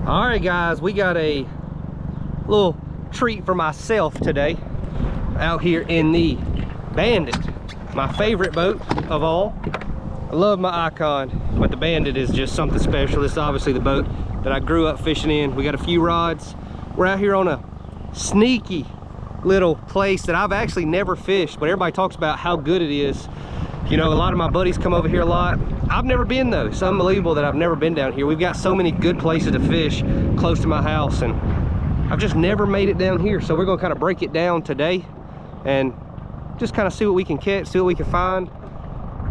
All right, guys, we got a little treat for myself today out here in the Bandit, my favorite boat of all. I love my Icon, but the Bandit is just something special. This is obviously the boat that I grew up fishing in. We got a few rods. We're out here on a sneaky little place that I've actually never fished, but everybody talks about how good it is. You know, a lot of my buddies come over here a lot. I've never been though. It's unbelievable that I've never been down here. We've got so many good places to fish close to my house, and I've just never made it down here. So we're gonna kind of break it down today and just kind of see what we can catch, see what we can find.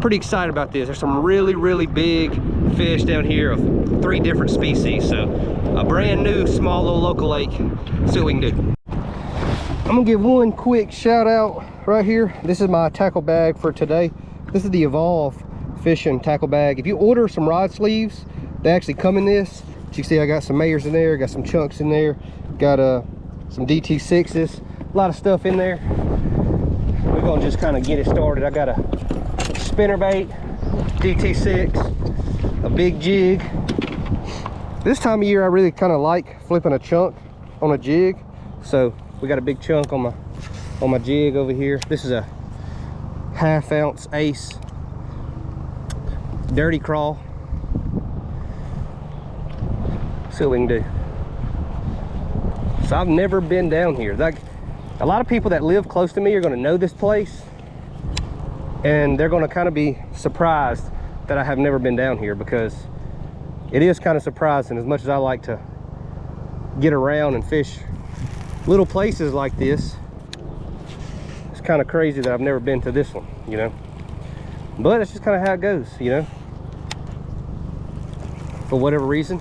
Pretty excited about this. There's some really big fish down here of 3 different species. So a brand new small little local lake. See what we can do. I'm gonna give one quick shout out right here. This is my tackle bag for today. This is the Evolve fishing tackle bag. If you order some rod sleeves, they actually come in this. As you see, I got some Mayers in there, got some chunks in there, got some DT6s, a lot of stuff in there. We're gonna just kind of get it started. I got a spinnerbait, DT6, a big jig. This time of year, I really kind of like flipping a chunk on a jig. So we got a big chunk on my jig over here. This is a 1/2 ounce Ace dirty crawl. See what we can do. So I've never been down here. Like, a lot of people that live close to me are going to know this place, and they're going to kind of be surprised that I have never been down here, because it is kind of surprising. As much as I like to get around and fish little places like this, it's kind of crazy that I've never been to this one, you know. But it's just kind of how it goes, you know. For whatever reason,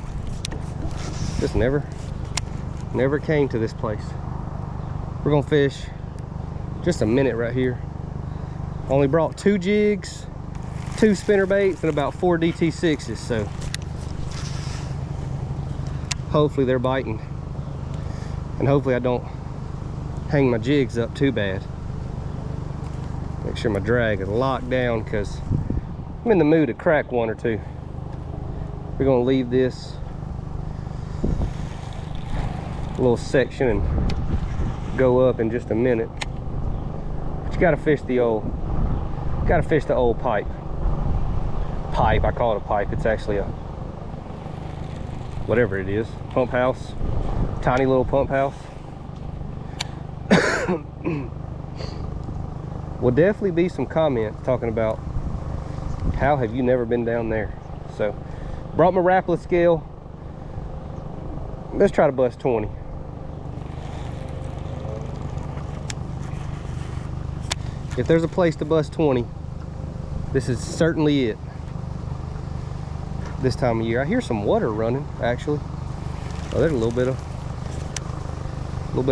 just never came to this place. We're gonna fish just a minute right here. Only brought 2 jigs, 2 spinnerbaits, and about 4 DT6s, so hopefully they're biting, and hopefully I don't hang my jigs up too bad. Make sure my drag is locked down, because I'm in the mood to crack 1 or 2. We're gonna leave this little section and go up in just a minute. But you gotta fish the old pipe. I call it a pipe. It's actually a, whatever it is, pump house, tiny little pump house. Will definitely be some comments talking about how have you never been down there. So brought my Rapala scale. Let's try to bust 20. If there's a place to bust 20, this is certainly it. This time of year. I hear some water running, actually. Oh, there's a little bit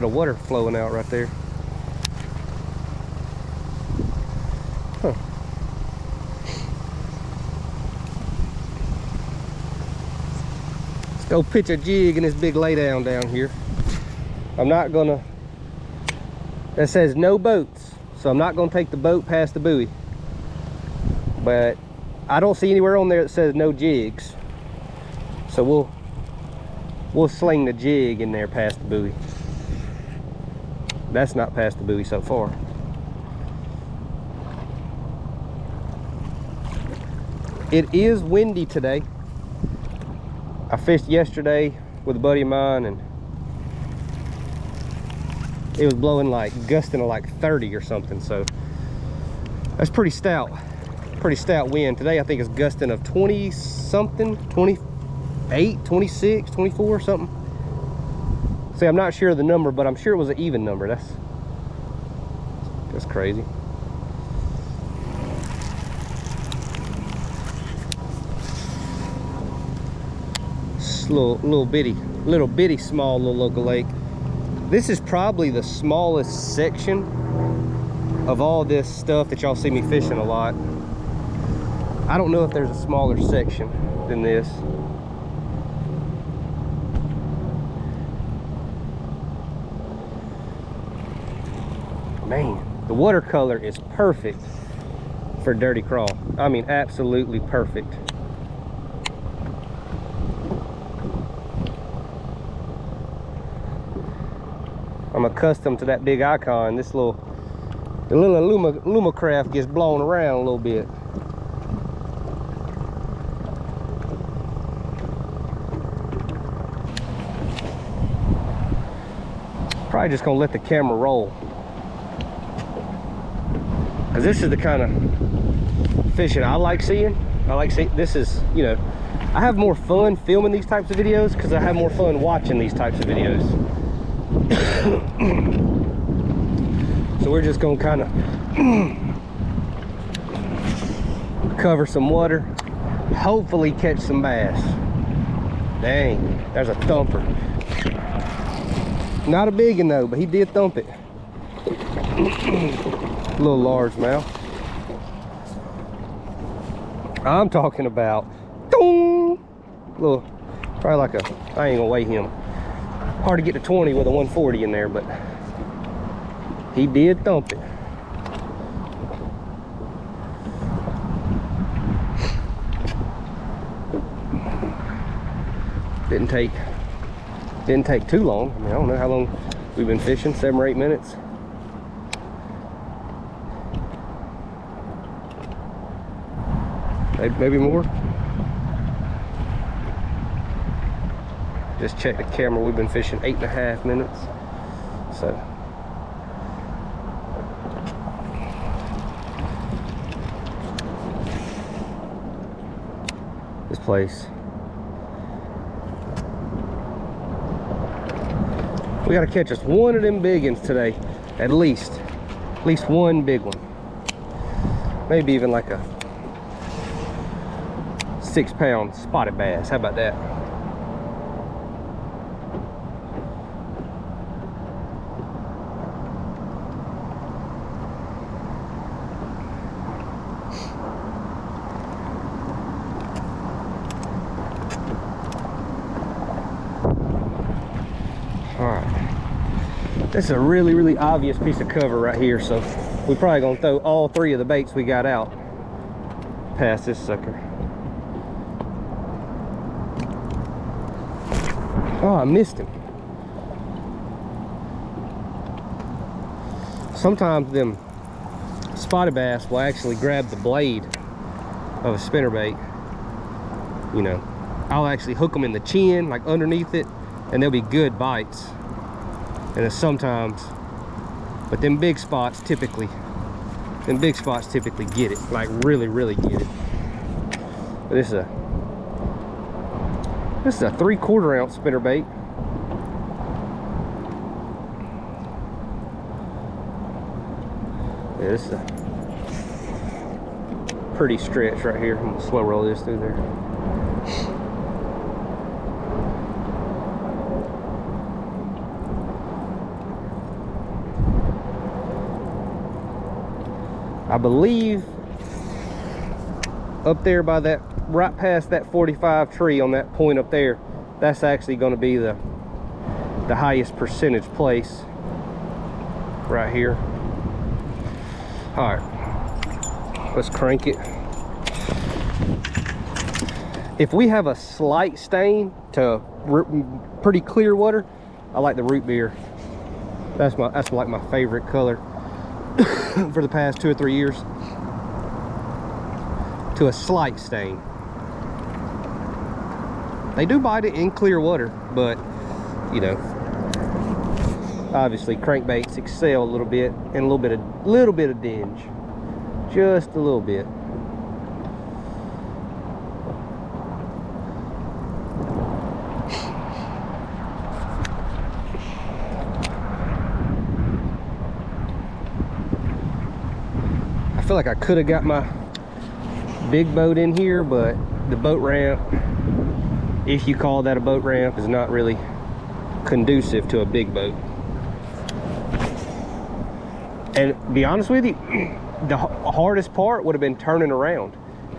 of water flowing out right there. Huh. Let's go pitch a jig in this big laydown down here. I'm not gonna, that says no boats, so I'm not gonna take the boat past the buoy. But I don't see anywhere on there that says no jigs, so we'll sling the jig in there past the buoy. That's not past the buoy so far. It is windy today. I fished yesterday with a buddy of mine, and it was blowing like, gusting to like 30 or something, so that's pretty stout wind. Today I think it's gusting of 20 something, 28, 26, 24 something. See, I'm not sure of the number, but I'm sure it was an even number. That's crazy. Little bitty small little local lake. This is probably the smallest section of all this stuff that y'all see me fishing a lot. I don't know if there's a smaller section than this. Man, the watercolor is perfect for dirty crawl. I mean, absolutely perfect. I'm accustomed to that big icon. This the little Lumacraft gets blown around a little bit. Probably just gonna let the camera roll, because this is the kind of fishing I like seeing. I like seeing, this is, you know, I have more fun filming these types of videos because I have more fun watching these types of videos. So we're just gonna kind of cover some water, hopefully catch some bass. Dang, there's a thumper. Not a big one though, but he did thump it. Little largemouth. I'm talking about little, probably like a, I ain't gonna weigh him. Hard to get to 20 with a 140 in there, but he did thump it. Didn't take too long. I mean, I don't know how long we've been fishing, 7 or 8 minutes. Maybe more. Just check the camera, we've been fishing 8.5 minutes. So this place, we gotta catch us one of them big ones today, at least one big one, maybe even like a 6-pound spotted bass. How about that? This is a really obvious piece of cover right here, so we're probably gonna throw all 3 of the baits we got out past this sucker. Oh, I missed him. Sometimes them spotted bass will actually grab the blade of a spinnerbait. You know, I'll actually hook them in the chin, like underneath it, and they'll be good bites. And then sometimes, but them big spots typically get it, like really get it. But this is a 3/4 ounce spinnerbait. Yeah, this is a pretty stretch right here. I'm gonna slow roll this through there. I believe up there by that, right past that 45 tree on that point up there, that's actually going to be the highest percentage place right here. All right, let's crank it. If we have a slight stain to pretty clear water, I like the root beer. That's like my favorite color for the past 2 or 3 years. To a slight stain. They do bite it in clear water, but you know, obviously crankbaits excel a little bit, and a little bit of dinge, just a little bit. I feel like I could have got my big boat in here, but the boat ramp, if you call that a boat ramp, is not really conducive to a big boat. And to be honest with you, the hardest part would have been turning around.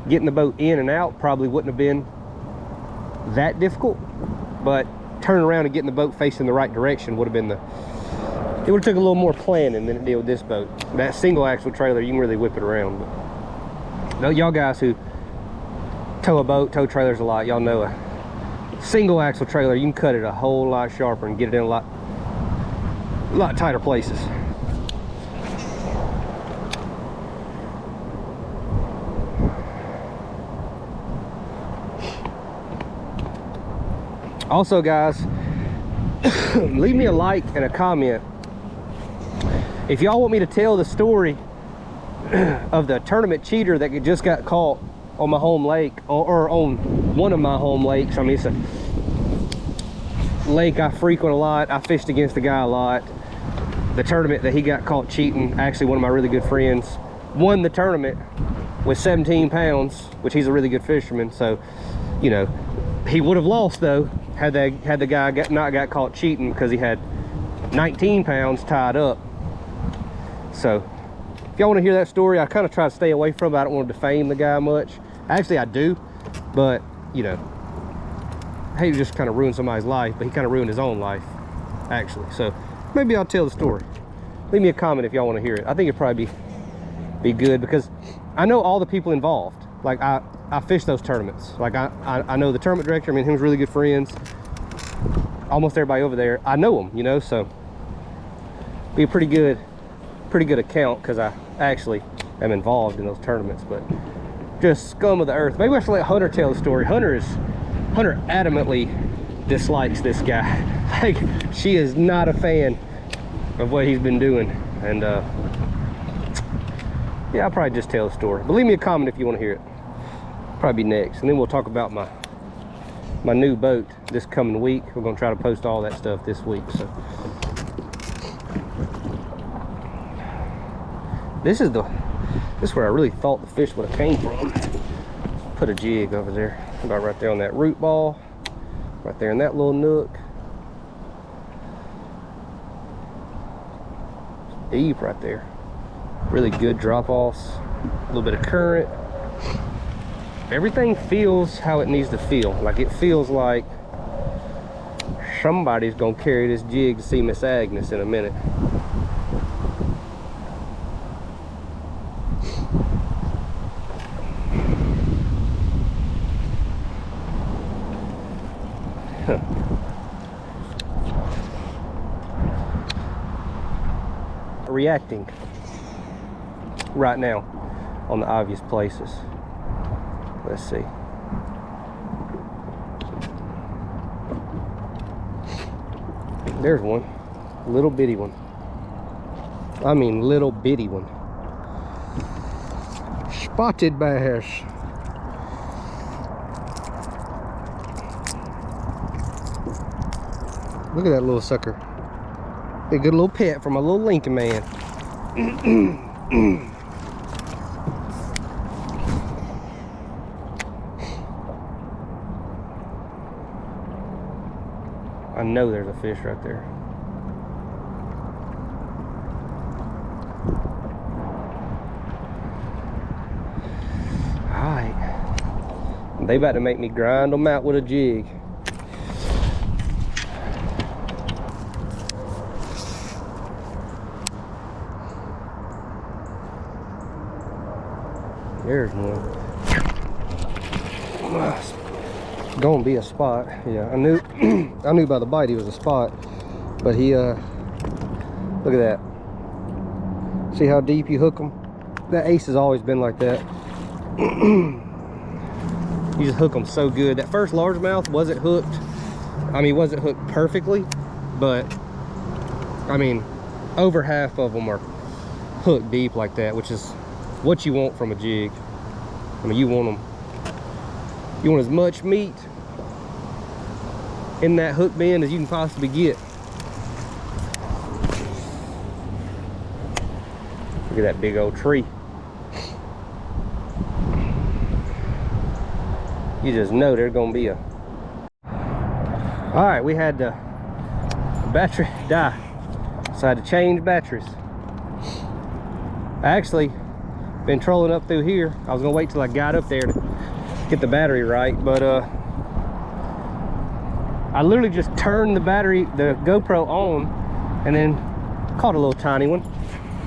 Getting the boat in and out probably wouldn't have been that difficult, but turning around and getting the boat facing the right direction would have been it would have took a little more planning than it did with this boat. That single axle trailer, you can really whip it around. But y'all guys who tow trailers a lot, y'all know a single axle trailer, you can cut it a whole lot sharper and get it in a lot a lot tighter places. Also, guys, leave me a like and a comment if y'all want me to tell the story of the tournament cheater that just got caught on my home lake, or on one of my home lakes. I mean, it's a lake I frequent a lot. I fished against the guy a lot. The tournament that he got caught cheating, actually one of my really good friends won the tournament with 17 pounds, which he's a really good fisherman. So, you know, he would have lost though had the guy not got caught cheating, because he had 19 pounds tied up. So if y'all want to hear that story, I kind of try to stay away from it. I don't want to defame the guy much. Actually, I do, but you know, I hate to just kind of ruin somebody's life, but he kind of ruined his own life, actually. So maybe I'll tell the story. Leave me a comment if y'all want to hear it. I think it'd probably be good, because I know all the people involved. Like I fish those tournaments. Like I know the tournament director. I mean, him was really good friends. Almost everybody over there, I know them, you know. So be a pretty good account, because I actually am involved in those tournaments. But just scum of the earth. Maybe I should let Hunter tell the story. Hunter adamantly dislikes this guy. Like, she is not a fan of what he's been doing. And yeah, I'll probably just tell the story. But leave me a comment if you want to hear it. Probably next, and then we'll talk about my new boat this coming week. We're gonna try to post all that stuff this week. So this is where I really thought the fish would have came from. Put a jig over there, about right there on that root ball, right there in that little nook. Deep right there. Really good drop offs, a little bit of current. Everything feels how it needs to feel. Like, it feels like somebody's gonna carry this jig to see Miss Agnes in a minute. Reacting right now on the obvious places. Let's see. There's one. Little bitty one. I mean, little bitty one. Spotted bass. Look at that little sucker. A good little pet from a little Lincoln man. I know there's a fish right there. All right. They about to make me grind them out with a jig. There's one. Gonna be a spot. Yeah, I knew I knew by the bite he was a spot, but he look at that. See how deep you hook them? That ace has always been like that. You just hook them so good. That first largemouth wasn't hooked. I mean, wasn't hooked perfectly, but I mean, over half of them are hooked deep like that, which is what you want from a jig. I mean, you want as much meat in that hook bend as you can possibly get. Look at that big old tree. You just know there's gonna be a... All right, we had the battery die, so I had to change batteries. I actually been trolling up through here. I was gonna wait till I got up there to get the battery right, but I literally just turned the GoPro on, and then caught a little tiny one,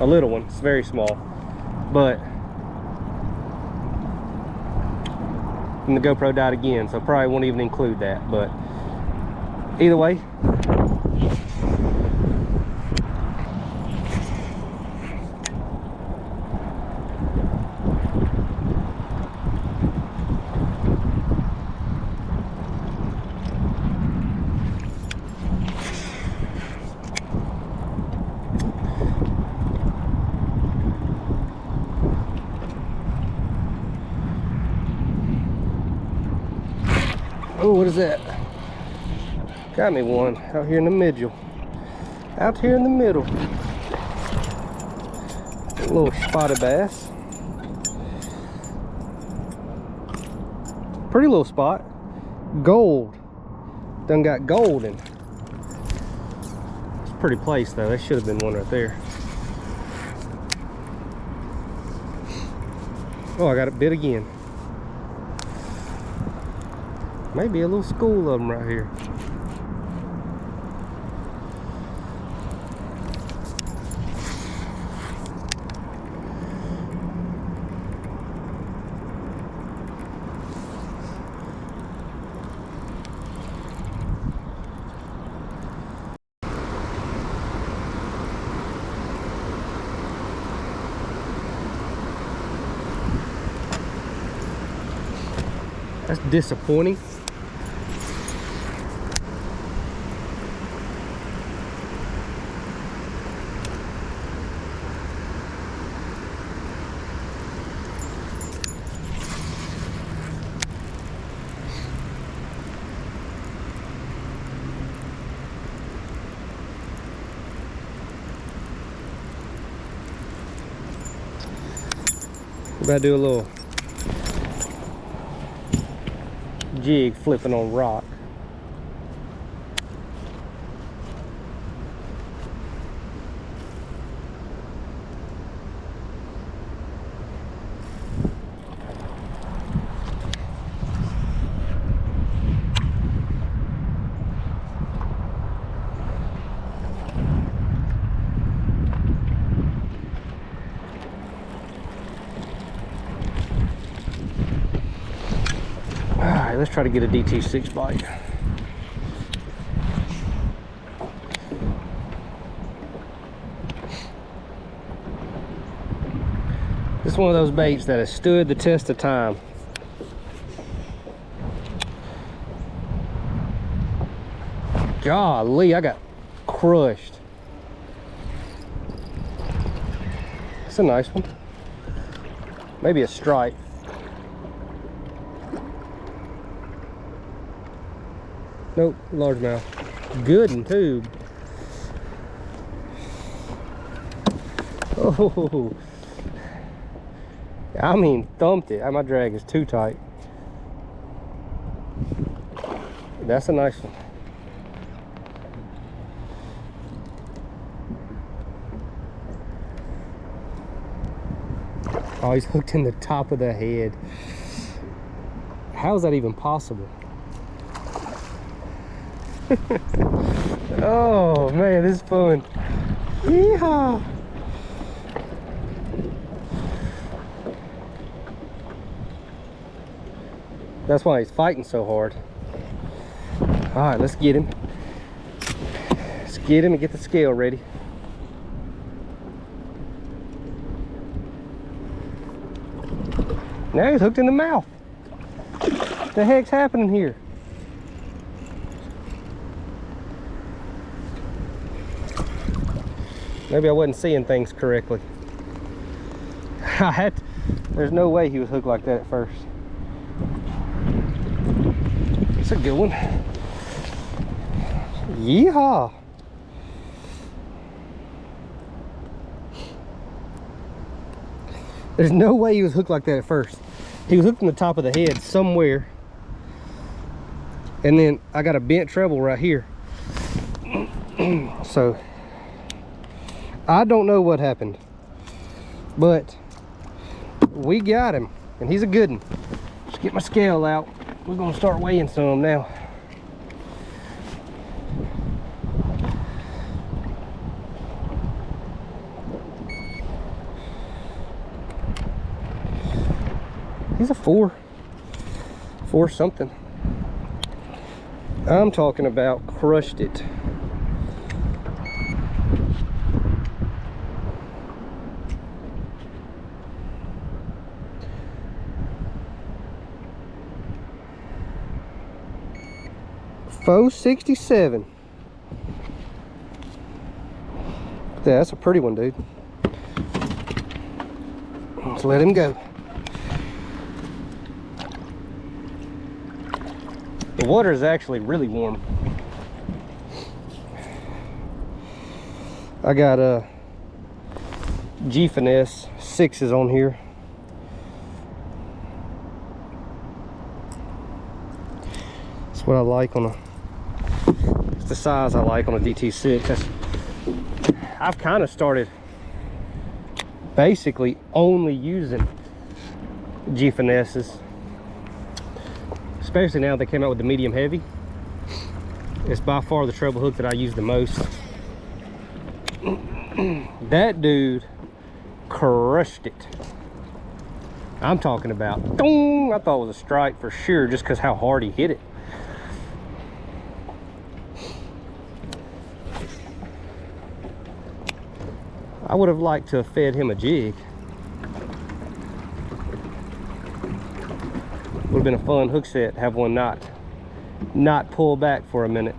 a little one. It's very small, but and the GoPro died again, so probably won't even include that. But either way, was that? Got me one out here in the middle. Out here in the middle. A little spotted bass. Pretty little spot. Gold. Done got gold in. It's a pretty place though. That should have been one right there. Oh, I got it bit again. Maybe a little school of them right here. That's disappointing. We're about to do a little jig flipping on rock. Alright, let's try to get a DT6 bite. This is one of those baits that has stood the test of time. Golly, I got crushed. It's a nice one. Maybe a stripe. Nope, largemouth. Good and tube. Oh, I mean, thumped it. My drag is too tight. That's a nice one. Oh, he's hooked in the top of the head. How is that even possible? Oh man, this is fun. Yeehaw! That's why he's fighting so hard. All right, let's get him. Let's get him and get the scale ready. Now he's hooked in the mouth. What the heck's happening here? Maybe I wasn't seeing things correctly. There's no way he was hooked like that at first. It's a good one. Yeehaw! There's no way he was hooked like that at first. He was hooked in the top of the head somewhere. And then I got a bent treble right here. So I don't know what happened, but we got him, and he's a good one. Just get my scale out. We're gonna start weighing some now. He's a 4 something. I'm talking about crushed it. $4.67. Yeah, that's a pretty one, dude. Let's let him go. The water is actually really warm. I got a G-Finesse 6s on here. That's what I like on a, it's the size I like on a DT6. I've kind of started basically only using G-Finesses, especially now they came out with the medium heavy. It's by far the treble hook that I use the most. That dude crushed it. I'm talking about, dong, I thought it was a strike for sure just because how hard he hit it. I would have liked to have fed him a jig. Would have been a fun hook set, have one not pull back for a minute.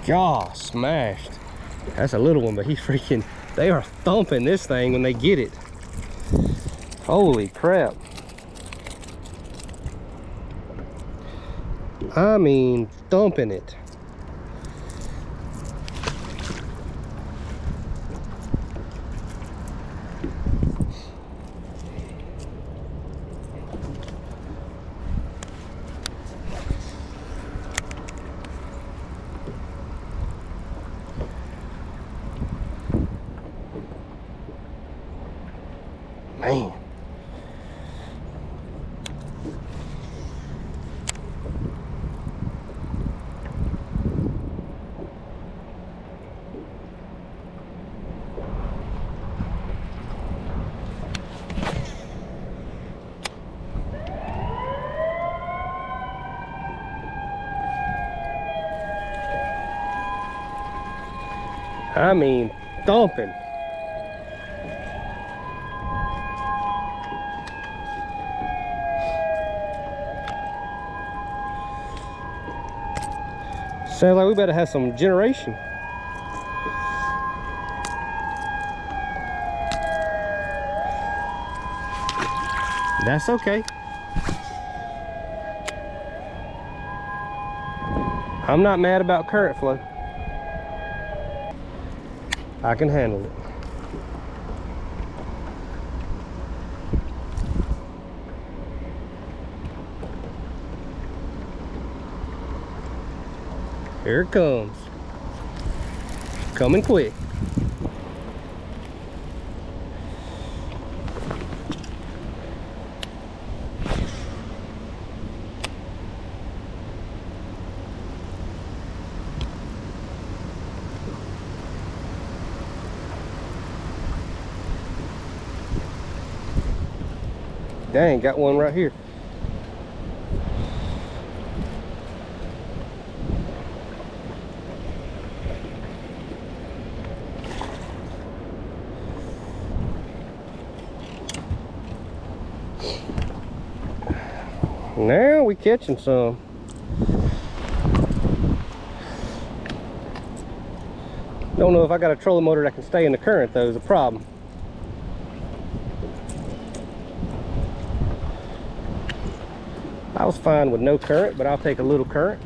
Jaw smashed. That's a little one, but he freaking, they are thumping this thing when they get it. Holy crap. I mean, thumping it. Man. I mean, thumping. Sounds like we better have some generation. That's okay. I'm not mad about current flow. I can handle it. Here it comes. Coming quick. Dang, got one right here. Now we catching some. Don't know if I got a trolling motor that can stay in the current though is a problem. I was fine with no current, but I'll take a little current.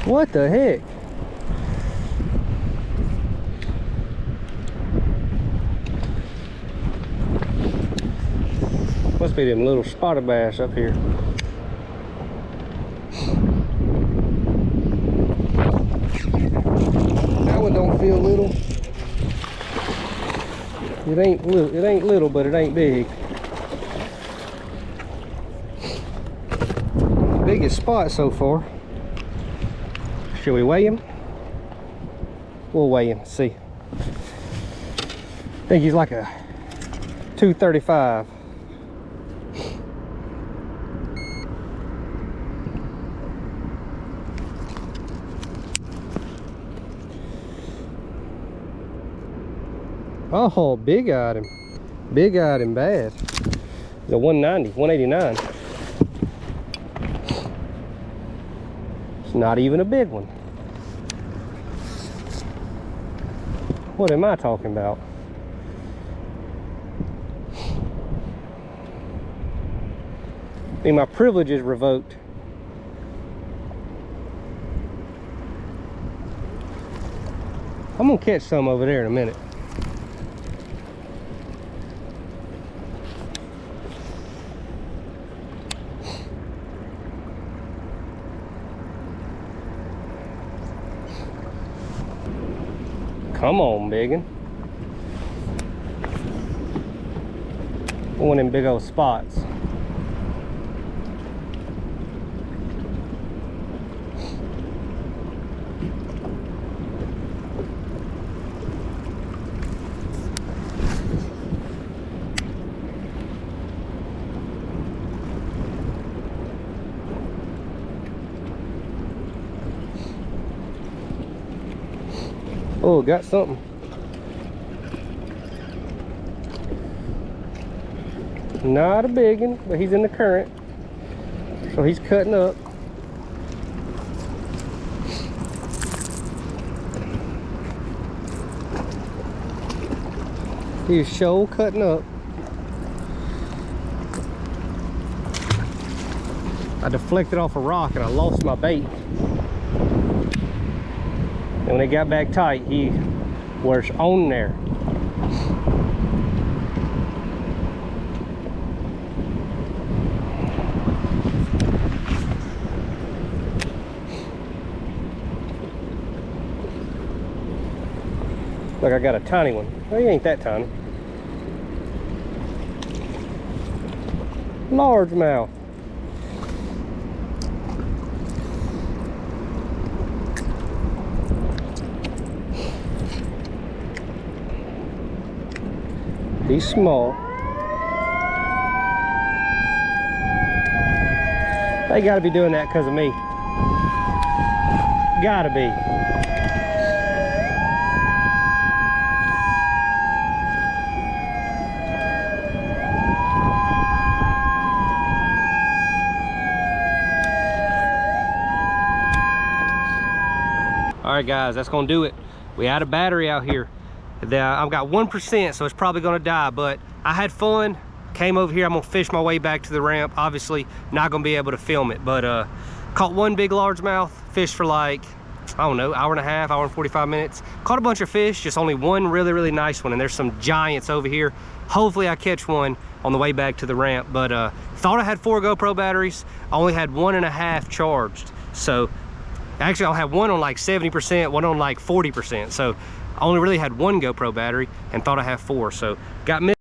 What the heck? Must be them little spotted bass up here. feel little. It ain't little, but it ain't big. Biggest spot so far. Should we weigh him? We'll weigh him, see. I think he's like a 235. Oh, big-eyed him. Big-eyed him bad. The 190, 189. It's not even a big one. What am I talking about? I mean, my privilege is revoked. I'm gonna catch some over there in a minute. Come on, biggin. One of them big old spots. Oh, got something. Not a big one, but he's in the current. So he's cutting up. He's sure cutting up. I deflected off a rock and I lost my bait. And when it got back tight, he was on there. Look, I got a tiny one. Well, he ain't that tiny. Largemouth. He's small. They gotta be doing that because of me. Gotta be. All right, guys, that's gonna do it. We had a battery out here. I've got 1%, so it's probably gonna die, but I had fun. Came over here, I'm gonna fish my way back to the ramp. Obviously, not gonna be able to film it, but caught one big largemouth, fished for like, I don't know, hour and a half, hour and 45 minutes. Caught a bunch of fish, just only one really, really nice one, and there's some giants over here. Hopefully I catch one on the way back to the ramp, but thought I had 4 GoPro batteries. I only had 1.5 charged. So actually I'll have one on like 70%, one on like 40%. So I only really had 1 GoPro battery and thought I had 4. So got